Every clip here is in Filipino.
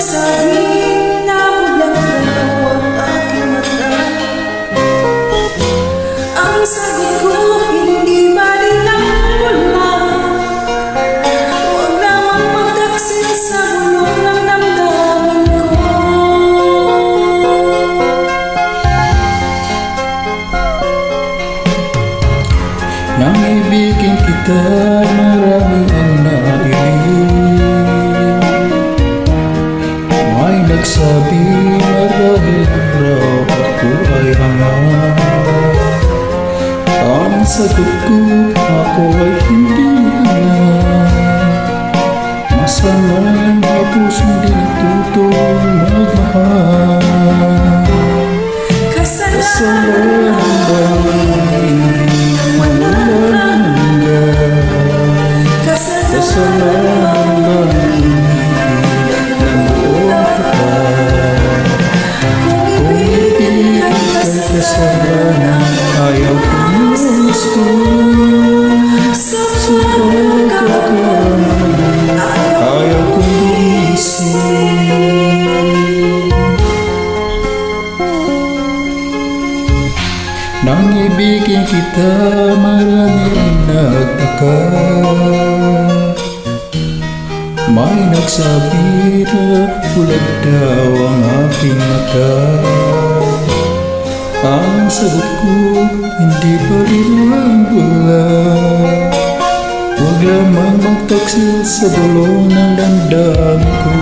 Sabihin na bulag-galaw ang aking mata. Ang sagot ko hindi balik ng wala. Huwag lamang magtaksil sa bulong ng damdamin ko. Nang ibigin kita, marami ang nailig. May nagsabi na dahil raw ako ay hangat. Ang sagot ko, ako ay hindi hangat. Masalang na pusong di natutong magmahal. Kasalanan bang walang hanggan? Kasalanan bang kasalanan ayaw kong gusto sa pagkakaroon, ayaw kong isip. Nang ibigin kita, marami ang nagtaka. May nagsabi na bulag daw ang aking mata. Ang sagot ko, hindi pa rin ang bulag. Huwag lamang magtaksil sa bulong ng damdamin ko.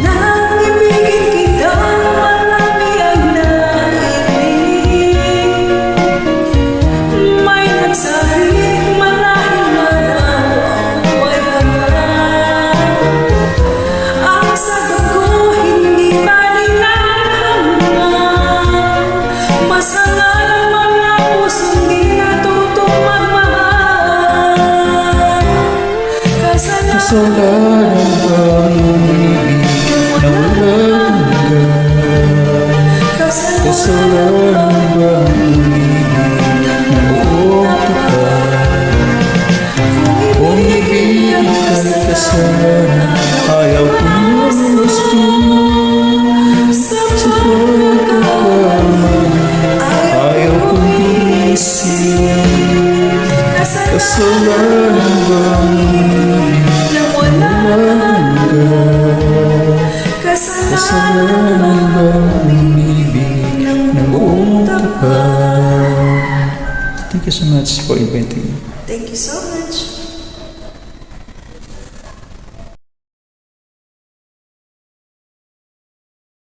Nang ibigin kita, marami ang nailig. May nagsabi, marahil na raw ako ay hangat. Ang sagot ko, hindi balik ng hanggan. Masama ng mga pusong di natutong magmahal. Kasalanan bang umibig na walang hanggan? Kasalanan bang umibig na buong tapat? Kung ibig ay kasalanan, ayaw kong gusto sa pagkakamali, ayaw kong isip. Kasalanan bang umibig na walang hanggan? Kasalanan bang umibig na buong tapat? Thank you so much for inviting me. Thank you so much.